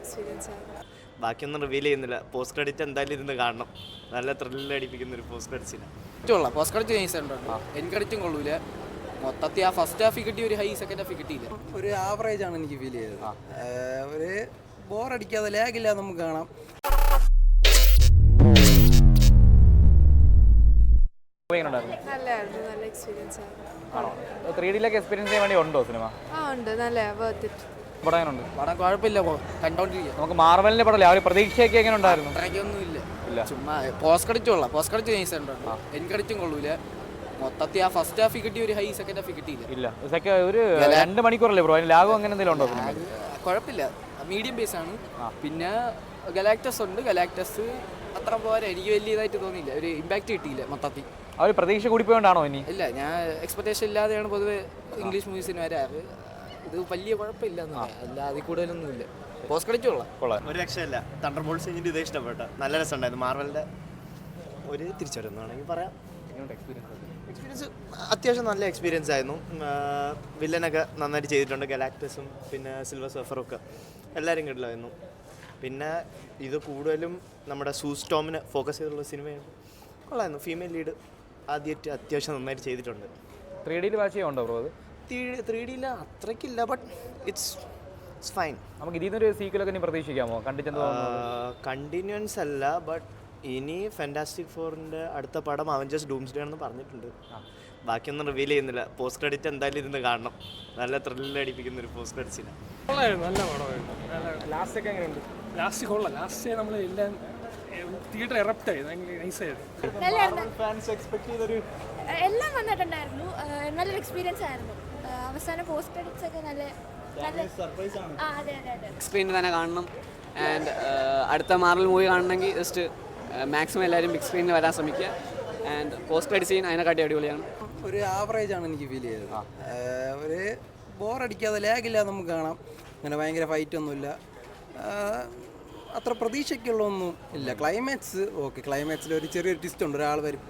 Experience ആയിരുന്നു. ബാക്കിയൊന്നും reveal ചെയ്യുന്നില്ല. പോസ്റ്റ് ക്രെഡിറ്റ് എന്തായാലും ഇരുന്ന് കാണണം. നല്ല ത്രില്ലിൽ അടിപ്പിക്കുന്ന ഒരു പോസ്റ്റ് ക്രെഡിറ്റ്സിന്. പോസ്റ്റ് ക്രെഡിറ്റ് നൈസുണ്ട്, എൻ ക്രെഡിറ്റും കൊള്ളൂല. മൊത്തത്തിൽ ആ ഫസ്റ്റ് ഹാഫിൽ കിട്ടിയ ഒരു ഹൈ, സെക്കൻഡ് ഹാഫിൽ കിട്ടിയില്ല. ഒരു ആവറേജ് ആണ് എനിക്ക് ഫീൽ ചെയ്തത്. ഒരു ബോറടിക്കാതെ ലാഗില്ല നമുക്ക് കാണാം. നല്ലതായിരുന്നു, നല്ല എക്സ്പീരിയൻസ് ആയിരുന്നു. 3Dയിലൊക്കെ എക്സ്പീരിയൻസ് ചെയ്യാൻ വേണ്ടി ഉണ്ടോ സിനിമ? ഉണ്ട്, നല്ല വർത്ത് ഇറ്റ്. പടം എങ്ങനെയുണ്ട്? പടം കുഴപ്പമില്ല, കണ്ടോണ്ടിരിക്കുക. നമുക്ക് മാർവലിന്റെ പടം ആ ഒരു പ്രതീക്ഷയൊക്കെ എങ്ങനെ ഉണ്ടായിരുന്നു? അത്രയ്ക്കൊന്നും ഇല്ല. ചുമ്മാ പോസ്റ്റ് ക്രെഡിറ്റ് പോസ്റ്റ് ക്രെഡിറ്റ് നൈസുണ്ട്, എൻ ക്രെഡിറ്റും കൊള്ളൂല. മൊത്തത്തിൽ ആ ഫസ്റ്റ് ഹാഫിൽ കിട്ടിയ ഒരു ഹൈ, സെക്കൻഡ് ഹാഫിൽ കിട്ടിയില്ല. ഒരു 2 മണിക്കൂറല്ലേ ബ്രോ? അതിന് ലാഗോ അങ്ങനെ എന്തെങ്കിലും ഉണ്ടോ? കുഴപ്പമില്ല, മീഡിയം ബേസ് ആണ്. പിന്നെ ഗലാക്ടസ് ഉണ്ട്, ഗലാക്ടസ് അത്ര പോരാ, എനിക്ക് വലിയ ഇതായിട്ട് തോന്നിയില്ല, ഒരു ഇമ്പാക്റ്റ് കിട്ടിയില്ല മൊത്തത്തിൽ. ആ ഒരു പ്രതീക്ഷ കൂടി പോയോണ്ടാണോ ഇനി? ഇല്ല, ഞാൻ എക്സ്പെക്ടേഷൻ ഇല്ലാതെയാണ് പൊതുവെ ഇംഗ്ലീഷ് മൂവീസിന് വരാറ്. ഇത് വലിയ കുഴപ്പമില്ല, അല്ല അതിൽ കൂടുതലൊന്നുമില്ല. പോസ്റ്റ് ക്രെഡിറ്റ് കൊള്ളാം. ഒരു രക്ഷയില്ല. തണ്ടർ ബോൾട്സ് കഴിഞ്ഞിട്ട് ഇതേ ഇഷ്ടപ്പെട്ട നല്ല രസമുണ്ടായിരുന്നു. മാർവലിൻ്റെ ഒരു തിരിച്ചുവരുന്നാണെങ്കിൽ പറയാം. എക്സ്പീരിയൻസ് അത്യാവശ്യം നല്ല എക്സ്പീരിയൻസ് ആയിരുന്നു. വില്ലനൊക്കെ നന്നായിട്ട് ചെയ്തിട്ടുണ്ട്. ഗലാക്ടസും പിന്നെ സിൽവർ സർഫറും ഒക്കെ എല്ലാവരും കിട്ടില്ലായിരുന്നു. പിന്നെ ഇത് കൂടുതലും നമ്മുടെ സൂസ്റ്റോമിനെ ഫോക്കസ് ചെയ്തുള്ള സിനിമയാണ്. കൊള്ളായിരുന്നു. ഫീമെയിൽ ലീഡ് ആദ്യമായിട്ട് അത്യാവശ്യം നന്നായിട്ട് ചെയ്തിട്ടുണ്ട്. 3Dയിൽ വാച്ച് ചെയ്യുന്നുണ്ടോ ബ്രോ? അത് 3Dയിൽ അത്രയ്ക്കില്ല, ബട്ട് ഇറ്റ്സ് ഫൈൻ. നമുക്ക് ഇതിൽ നിന്നൊരു സീക്വലൊക്കെ ഇനി പ്രതീക്ഷിക്കാമോ? കണ്ടിന്യൂൻസ് അല്ല, ബട്ട് ഇനി ഫാന്റാസ്റ്റിക് ഫോറിൻ്റെ അടുത്ത പടം അവഞ്ചേഴ്സ് ഡൂംസ്ഡേ ആണെന്ന് പറഞ്ഞിട്ടുണ്ട്. ബാക്കിയൊന്നും റിവീൽ ചെയ്യുന്നില്ല. പോസ്റ്റ് ക്രെഡിറ്റ് എന്തായാലും ഇരുന്ന് കാണണം. നല്ല ത്രില്ലിൽ അടിപ്പിക്കുന്ന ഒരു പോസ്റ്റ് ക്രെഡിറ്റ്സിന്. നല്ല പടമായിരുന്നു. ലാസ്റ്റ് ഒക്കെ എങ്ങനെയുണ്ട്? ലാസ്റ്റ് കൊള്ളാം. ലാസ്റ്റ് നമ്മൾ എല്ലാം തിയേറ്റർ എറപ്റ്റായി, നൈസായിരുന്നു. എല്ലാം വന്നിട്ടുണ്ടായിരുന്നു. നല്ലൊരു എക്സ്പീരിയൻസ് ആയിരുന്നു. അവസാനം പോസ്റ്റ് ക്രെഡിറ്റ്സ് ഒക്കെ നല്ല സ്ക്രീനിൽ തന്നെ കാണണം. ആൻഡ് അടുത്ത മാർവൽ മൂവി കാണണമെങ്കിൽ ജസ്റ്റ് മാക്സിമം എല്ലാവരും ബിഗ് സ്ക്രീനിൽ വരാൻ ശ്രമിക്കുക. ആൻഡ് പോസ്റ്റ് ക്രെഡിറ്റ് സീൻ അതിനെക്കാട്ടി അടിപൊളിയാണ്. ഒരു ആവറേജ് ആണ് എനിക്ക് ഫീൽ ചെയ്തത്. ഒരു ബോറടിക്കാതെ ലാഗില്ല നമുക്ക് കാണാം. അങ്ങനെ ഭയങ്കര ഫൈറ്റൊന്നുമില്ല, അത്ര പ്രതീക്ഷയ്ക്കുള്ളൊന്നും ഇല്ല. ക്ലൈമാക്സ് ഓക്കെ, ക്ലൈമാക്സിൽ ഒരു ചെറിയൊരു ട്വിസ്റ്റ് ഉണ്ട്, ഒരാൾ വരും,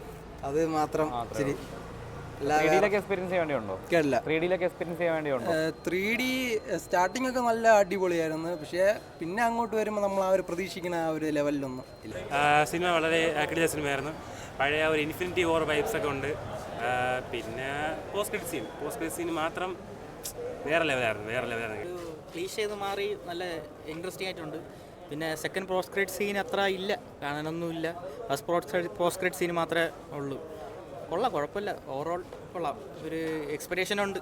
അത് മാത്രം ശരി. 3Dയിലൊക്കെ എക്സ്പീരിയൻസ് ചെയ്യാൻ വേണ്ടിയുണ്ടോ? കേട്ടില്ല. 3Dയിലൊക്കെ എക്സ്പീരിയൻസ് ചെയ്യാൻ വേണ്ടിയുണ്ടോ? 3D സ്റ്റാർട്ടിംഗ് ഒക്കെ നല്ല അടിപൊളിയായിരുന്നു, പക്ഷേ പിന്നെ അങ്ങോട്ട് വരുമ്പോൾ നമ്മൾ ആ ഒരു പ്രതീക്ഷിക്കുന്ന ആ ഒരു ലെവലിലൊന്നും ഇല്ല. സിനിമ വളരെ കിടില സിനിമയായിരുന്നു. പഴയ ഒരു ഇൻഫിനിറ്റി വോർ വൈബ്സ് ഒക്കെ ഉണ്ട്. പിന്നെ പോസ്റ്റ് ക്രെഡിറ്റ് സീൻ മാത്രം വേറെ ലെവലായിരുന്നു. ക്ലീഷ ചെയ്ത് മാറി നല്ല ഇൻട്രസ്റ്റിംഗ് ആയിട്ടുണ്ട്. പിന്നെ സെക്കൻഡ് പോസ്റ്റ് ക്രെഡിറ്റ് സീൻ അത്ര ഇല്ല, കാണാനൊന്നുമില്ല. ഫസ്റ്റ് പോസ്റ്റ് ക്രെഡിറ്റ് സീൻ മാത്രമേ ഉള്ളൂ. കൊള്ളാം, കുഴപ്പമില്ല. ഓവറോൾ കൊള്ളാം. ഒരു എക്സ്പെക്ടേഷൻ ഉണ്ട്.